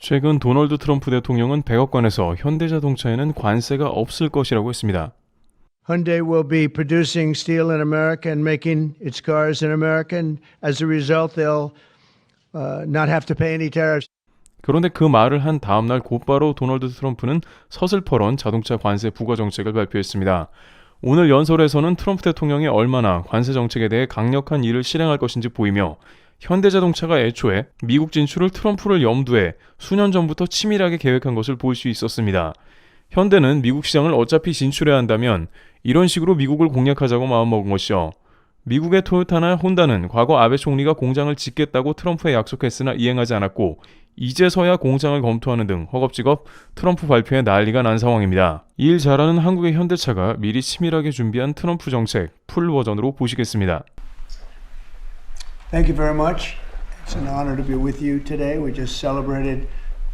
최근 도널드 트럼프 대통령은 백악관에서 현대자동차에는 관세가 없을 것이라고 했습니다. Hyundai will be producing steel in America and making its cars in America, and as a result, they'll not have to pay any tariffs. 그런데 그 말을 한 다음 날 곧바로 도널드 트럼프는 서슬퍼런 자동차 관세 부과 정책을 발표했습니다. 오늘 연설에서는 트럼프 대통령이 얼마나 관세 정책에 대해 강력한 일을 실행할 것인지 보이며 현대자동차가 애초에 미국 진출을 트럼프를 염두에 수년 전부터 치밀하게 계획한 것을 볼 수 있었습니다. 현대는 미국 시장을 어차피 진출해야 한다면 이런 식으로 미국을 공략하자고 마음먹은 것이죠. 미국의 토요타나 혼다는 과거 아베 총리가 공장을 짓겠다고 트럼프에 약속했으나 이행하지 않았고 이제서야 공장을 검토하는 등 허겁지겁 트럼프 발표에 난리가 난 상황입니다. 이 일 잘하는 한국의 현대차가 미리 치밀하게 준비한 트럼프 정책 풀 버전으로 보시겠습니다. Thank you very much. It's an honor to be with you today. We just celebrated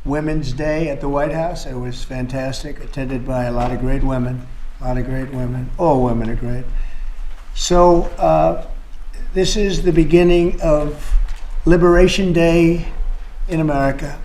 Women's Day at the White House. It was fantastic, attended by a lot of great women. All women are great. So this is the beginning of Liberation Day in America.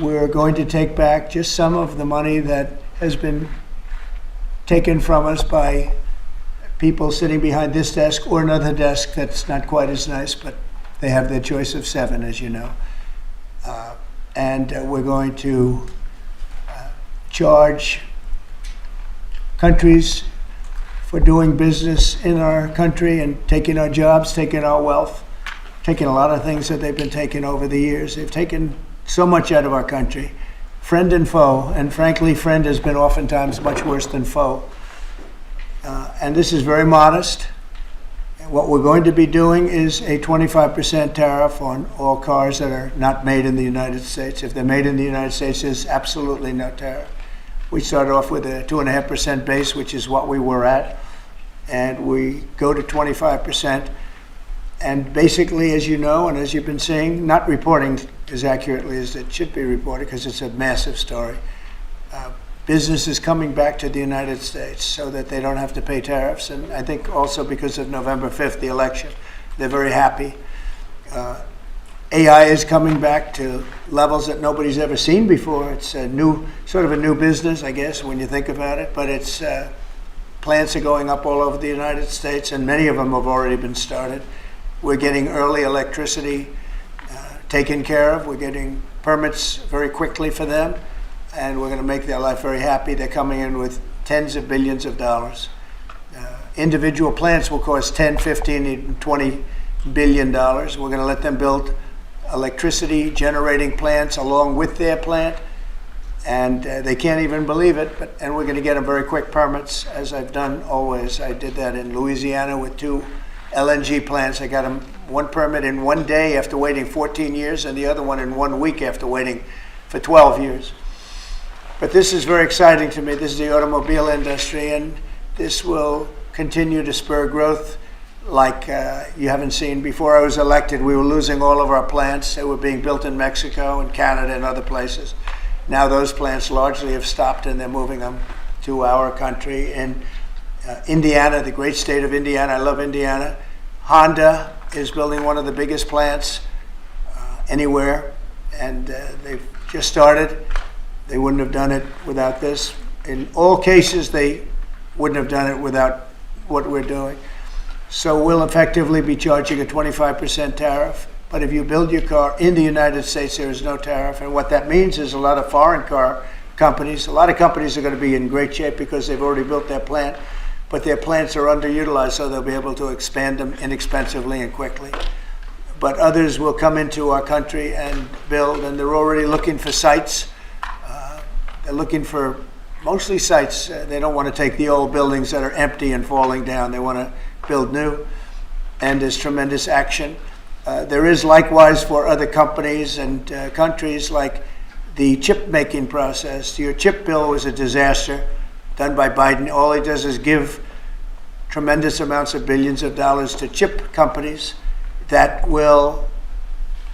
We're going to take back just some of the money that has been taken from us by people sitting behind this desk or another desk that's not quite as nice, but they have their choice of 7, as you know. And we're going to charge countries for doing business in our country and taking our jobs, taking our wealth, taking a lot of things that they've been taking over the years. They've taken so much out of our country, friend and foe, and frankly, friend has been oftentimes much worse than foe. And this is very modest. What we're going to be doing is a 25% tariff on all cars that are not made in the United States. If they're made in the United States, there's absolutely no tariff. We start off with a 2.5% base, which is what we were at, and we go to 25%. And basically, as you know, and as you've been seeing, not reporting as accurately as it should be reported because it's a massive story. Business is coming back to the United States so that they don't have to pay tariffs. And I think also because of November 5th, the election, they're very happy. AI is coming back to levels that nobody's ever seen before. It's a new, sort of a new business, I guess, when you think about it. But it's plants are going up all over the United States, and many of them have already been started. We're getting early electricity taken care of. We're getting permits very quickly for them. And we're going to make their life very happy. They're coming in with tens of billions of dollars. Individual plants will cost 10, 15, even $20 billion. We're going to let them build electricity generating plants along with their plant. And they can't even believe it. And we're going to get them very quick permits, as I've done always. I did that in Louisiana with 2 LNG plants. I got them one permit in 1 day after waiting 14 years, and the other one in 1 week after waiting for 12 years. But this is very exciting to me. This is the automobile industry, and this will continue to spur growth like you haven't seen. Before I was elected, we were losing all of our plants. They were being built in Mexico and Canada and other places. Now those plants largely have stopped, and they're moving them to our country. In Indiana, the great state of Indiana, I love Indiana. Honda is building one of the biggest plants anywhere, and they've just started. They wouldn't have done it without this. In all cases, they wouldn't have done it without what we're doing. So we'll effectively be charging a 25% tariff. But if you build your car in the United States, there is no tariff. And what that means is a lot of foreign car companies, a lot of companies are going to be in great shape because they've already built their plant, but their plants are underutilized, so they'll be able to expand them inexpensively and quickly. But others will come into our country and build, and they're already looking for sites. They're looking for mostly sites. They don't want to take the old buildings that are empty and falling down. They want to build new, and there's tremendous action. There is likewise for other companies and countries, like the chip making process. Your chip bill was a disaster done by Biden. All he does is give tremendous amounts of billions of dollars to chip companies that will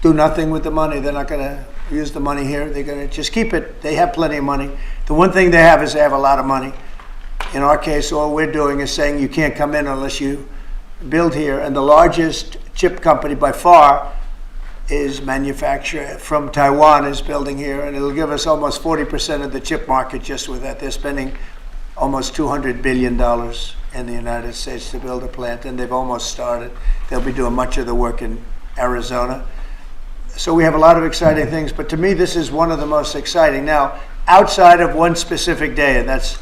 do nothing with the money. They're not going to use the money here. They're going to just keep it. They have plenty of money. The one thing they have is they have a lot of money. In our case, all we're doing is saying you can't come in unless you build here. And the largest chip company by far is manufactured from Taiwan is building here, and it'll give us almost 40% of the chip market just with that. They're spending almost $200 billion in the United States to build a plant, and they've almost started. They'll be doing much of the work in Arizona. So we have a lot of exciting things, but to me, this is one of the most exciting. Now, outside of one specific day, and that's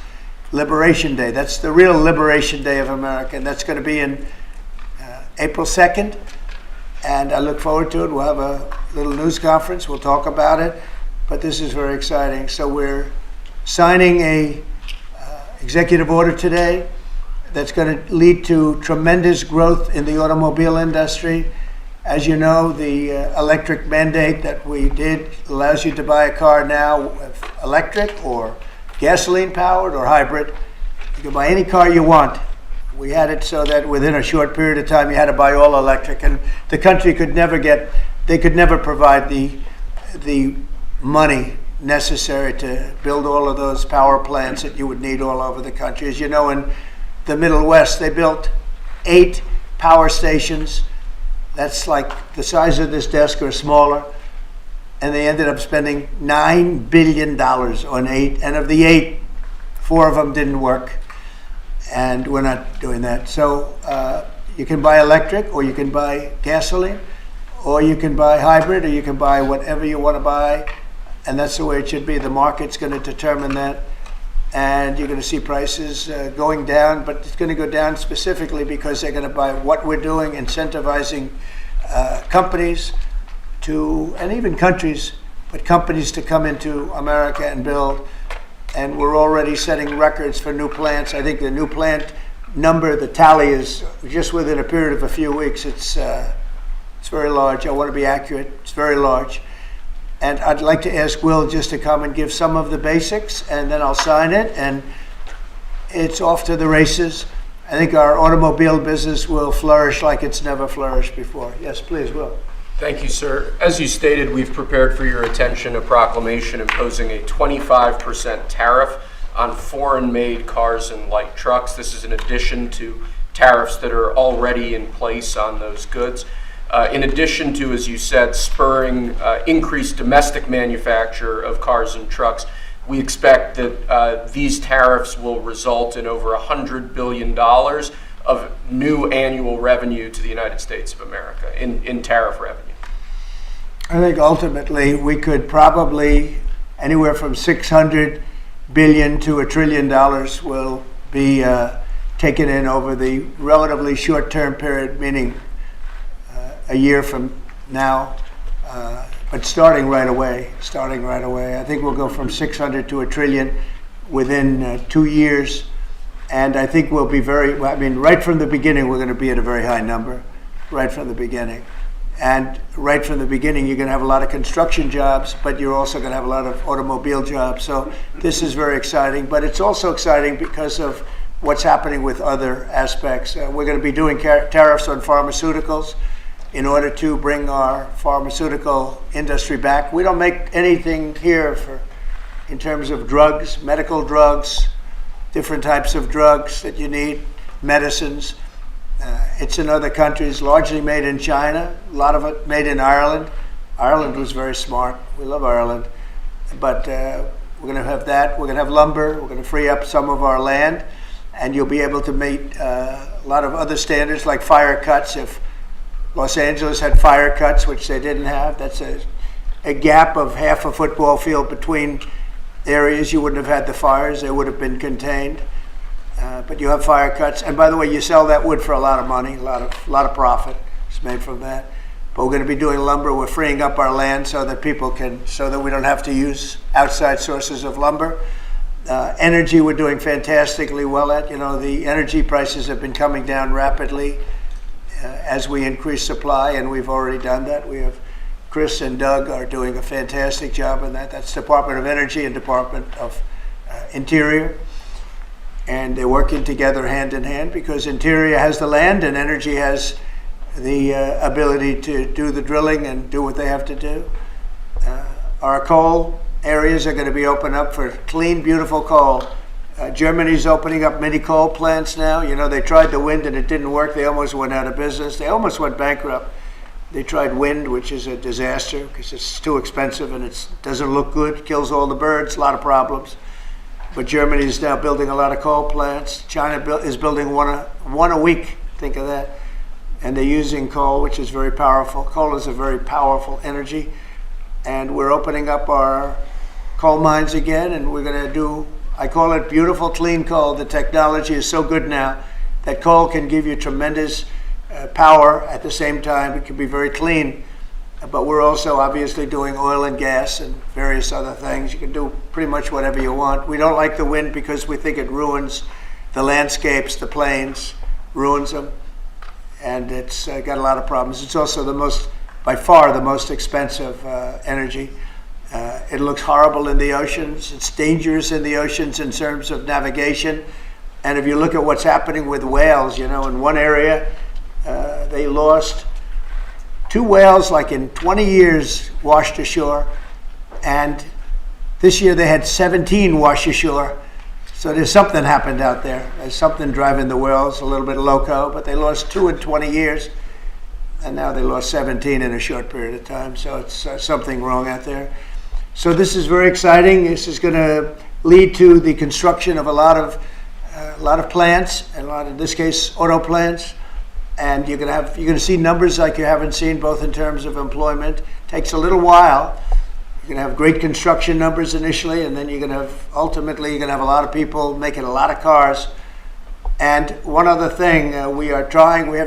Liberation Day. That's the real Liberation Day of America, and that's going to be in April 2nd, and I look forward to it. We'll have a little news conference. We'll talk about it, but this is very exciting. So we're signing a executive order today that's going to lead to tremendous growth in the automobile industry. As you know, the electric mandate that we did allows you to buy a car now with electric or gasoline powered or hybrid. You can buy any car you want. We had it so that within a short period of time you had to buy all electric, and the country could never provide the money necessary to build all of those power plants that you would need all over the country. As you know, in the Middle West, they built 8 power stations. That's like the size of this desk or smaller. And they ended up spending $9 billion on 8. And of the 8, 4 of them didn't work. And we're not doing that. So you can buy electric, or you can buy gasoline, or you can buy hybrid, or you can buy whatever you want to buy. And that's the way it should be. The market's going to determine that. And you're going to see prices going down, but it's going to go down specifically because they're going to buy what we're doing, incentivizing companies to, and even countries, but companies to come into America and build. And we're already setting records for new plants. I think the new plant number, the tally is just within a period of a few weeks. It's very large. I want to be accurate. It's very large. And I'd like to ask Will just to come and give some of the basics, and then I'll sign it, and it's off to the races. I think our automobile business will flourish like it's never flourished before. Yes, please, Will. Thank you, sir. As you stated, we've prepared for your attention a proclamation imposing a 25% tariff on foreign-made cars and light trucks. This is in addition to tariffs that are already in place on those goods. In addition to, as you said, spurring increased domestic manufacture of cars and trucks, we expect that these tariffs will result in over $100 billion of new annual revenue to the United States of America in tariff revenue. I think ultimately we could probably anywhere from $600 billion to $1 trillion will be taken in over the relatively short-term period, meaning a year from now, but starting right away. I think we'll go from 600 to $1 trillion within 2 years. And I think we'll be right from the beginning, we're going to be at a very high number, right from the beginning. And right from the beginning, you're going to have a lot of construction jobs, but you're also going to have a lot of automobile jobs. So this is very exciting, but it's also exciting because of what's happening with other aspects. We're going to be doing tariffs on pharmaceuticals in order to bring our pharmaceutical industry back. We don't make anything here in terms of drugs, medical drugs, different types of drugs that you need, medicines. It's in other countries, largely made in China, a lot of it made in Ireland. Ireland was very smart. We love Ireland. But we're going to have that. We're going to have lumber. We're going to free up some of our land. And you'll be able to meet a lot of other standards like fire cuts. If Los Angeles had fire cuts, which they didn't have, that's a gap of half a football field between areas. You wouldn't have had the fires. They would have been contained. But you have fire cuts. And by the way, you sell that wood for a lot of money, a lot of profit is made from that. But we're going to be doing lumber. We're freeing up our land so that we don't have to use outside sources of lumber. Energy, we're doing fantastically well at. You know, the energy prices have been coming down rapidly as we increase supply, and we've already done that. We have Chris and Doug are doing a fantastic job in that. That's Department of Energy and Department of Interior. And they're working together hand in hand because Interior has the land and Energy has the ability to do the drilling and do what they have to do. Our coal areas are going to be opened up for clean, beautiful coal. Germany's opening up mini coal plants now. You know, they tried the wind and it didn't work. They almost went out of business. They almost went bankrupt. They tried wind, which is a disaster because it's too expensive and it doesn't look good, kills all the birds, a lot of problems. But Germany is now building a lot of coal plants. China is building one a week, think of that. And they're using coal, which is very powerful. Coal is a very powerful energy. And we're opening up our coal mines again, and we're going to do, I call it beautiful, clean coal. The technology is so good now that coal can give you tremendous power at the same time. It can be very clean. But we're also obviously doing oil and gas and various other things. You can do pretty much whatever you want. We don't like the wind because we think it ruins the landscapes, the plains, ruins them. And it's got a lot of problems. It's also by far the most expensive energy. It looks horrible in the oceans. It's dangerous in the oceans in terms of navigation. And if you look at what's happening with whales, in one area, they lost 2 whales, like in 20 years, washed ashore. And this year they had 17 wash ashore. So there's something happened out there. There's something driving the whales a little bit loco, but they lost 2 in 20 years. And now they lost 17 in a short period of time. So it's something wrong out there. So this is very exciting. This is going to lead to the construction of a lot of plants, and in this case, auto plants. And you're going to see numbers like you haven't seen, both in terms of employment. It takes a little while. You're going to have great construction numbers initially, and then ultimately you're going to have a lot of people making a lot of cars. And one other thing, we have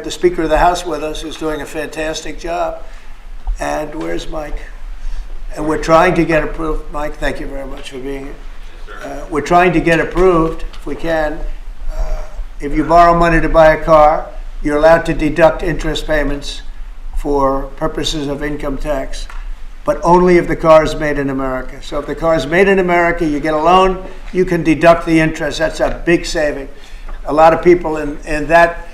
the Speaker of the House with us, who's doing a fantastic job. And where's Mike? And we're trying to get approved. Mike, thank you very much for being here. We're trying to get approved, if we can. If you borrow money to buy a car, you're allowed to deduct interest payments for purposes of income tax, but only if the car is made in America. So if the car is made in America, you get a loan, you can deduct the interest. That's a big saving. A lot of people in that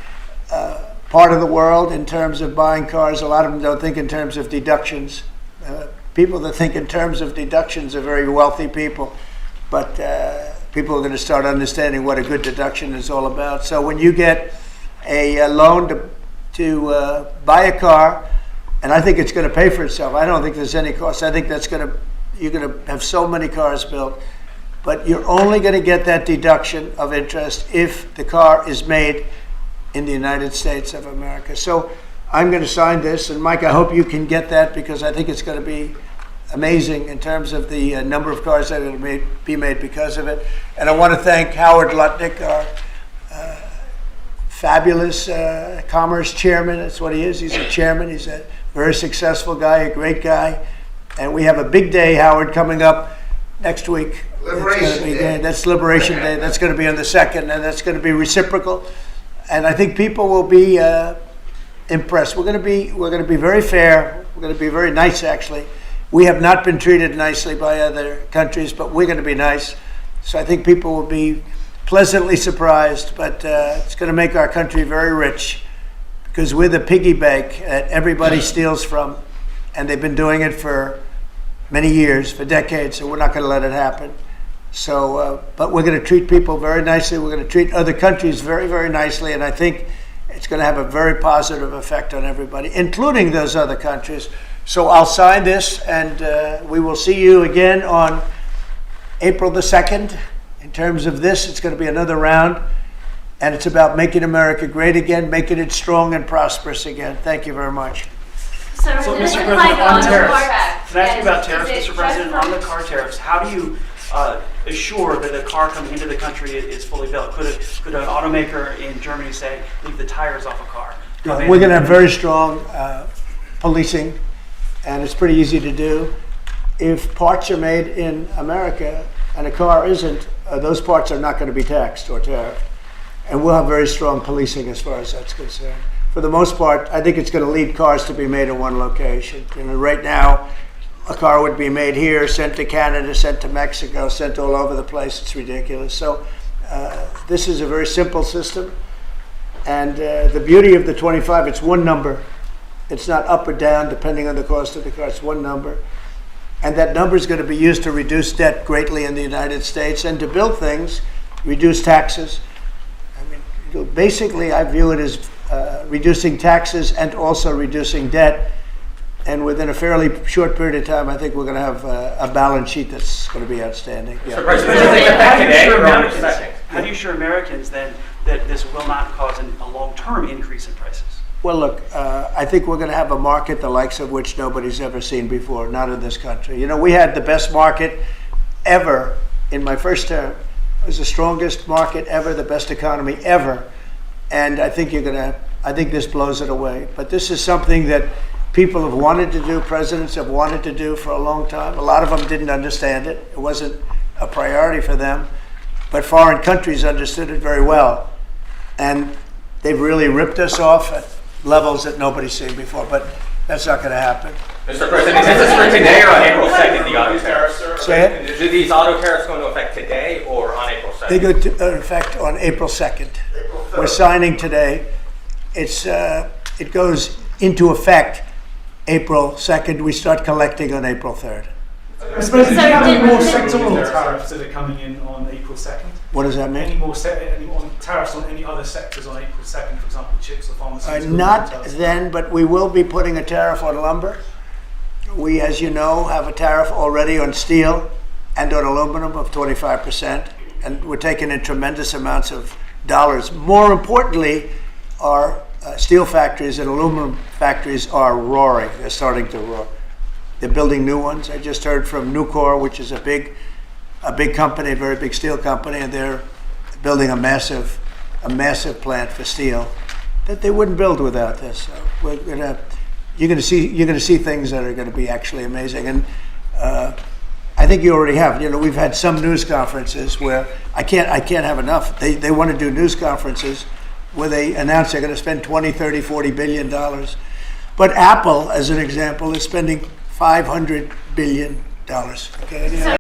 part of the world, in terms of buying cars, a lot of them don't think in terms of deductions. People that think in terms of deductions are very wealthy people, but people are going to start understanding what a good deduction is all about. So when you get a loan to buy a car, and I think it's going to pay for itself. I don't think there's any cost. I think you're going to have so many cars built, but you're only going to get that deduction of interest if the car is made in the United States of America. So I'm going to sign this, and Mike, I hope you can get that, because I think it's going to be amazing in terms of the number of cars that are going to be made because of it. And I want to thank Howard Lutnick, our fabulous commerce chairman. That's what he is. He's a chairman. He's a very successful guy, a great guy. And we have a big day, Howard, coming up next week. Liberation Day. That's Liberation Day. That's going to be on the 2nd, and that's going to be reciprocal. And I think people will be impressed. We're going to be very fair. We're going to be very nice, actually. We have not been treated nicely by other countries, but we're going to be nice. So I think people will be pleasantly surprised, but it's going to make our country very rich, because we're the piggy bank that everybody steals from, and they've been doing it for many years, for decades, so we're not going to let it happen. So, but we're going to treat people very nicely. We're going to treat other countries very, very nicely, and I think it's going to have a very positive effect on everybody, including those other countries. So I'll sign this, and we will see you again on April the 2nd. In terms of this, it's going to be another round, and it's about making America great again, making it strong and prosperous again. Thank you very much. So Mr. President, on tariffs, can I ask you about tariffs, Mr. President? On the car tariffs, how do you assure that a car coming into the country is fully built? Could an automaker in Germany say, leave the tires off a car? We're going to have very strong policing, and it's pretty easy to do. If parts are made in America and a car isn't, those parts are not going to be taxed or tariffed. And we'll have very strong policing as far as that's concerned. For the most part, I think it's going to lead cars to be made in one location. Right now, a car would be made here, sent to Canada, sent to Mexico, sent all over the place. It's ridiculous. So this is a very simple system. And the beauty of the 25, it's one number. It's not up or down depending on the cost of the car. It's one number. And that number is going to be used to reduce debt greatly in the United States and to build things, reduce taxes. I mean, basically, I view it as reducing taxes and also reducing debt. And within a fairly short period of time, I think we're going to have a balance sheet that's going to be outstanding. Yeah. How do you assure Americans then that this will not cause a long-term increase in prices? Well, look, I think we're going to have a market the likes of which nobody's ever seen before, not in this country. You know, we had the best market ever in my first term. It was the strongest market ever, the best economy ever. And I think I think this blows it away. But this is something that people have wanted to do, presidents have wanted to do for a long time. A lot of them didn't understand it. It wasn't a priority for them. But foreign countries understood it very well. And they've really ripped us off at levels that nobody's seen before. But that's not going to happen. Mr. President, is this for today or on April 2nd, the auto tariffs? Say it? Are these auto tariffs going to affect today or on April 2nd? They go into effect on April 2nd. We're signing today. It goes into effect April 2nd. We start collecting on April 3rd. Mr. President, do you have any more sectoral tariffs that are coming in on April 2nd? What does that Any mean? more tariffs on any other sectors on April 2nd, for example, chips or pharmaceuticals? Not then, but we will be putting a tariff on lumber. We, as you know, have a tariff already on steel and on aluminum of 25%, and we're taking in tremendous amounts of dollars. More importantly, our steel factories and aluminum factories are roaring. They're starting to roar. They're building new ones. I just heard from Nucor, which is a big company, a very big steel company, and they're building a massive plant for steel that they wouldn't build without this. So you're going to see things that are going to be actually amazing. And I think you already have. You know, we've had some news conferences where I can't have enough. They want to do news conferences where they announce they're going to spend 20, 30, 40 billion dollars. But Apple, as an example, is spending $500 billion. Okay.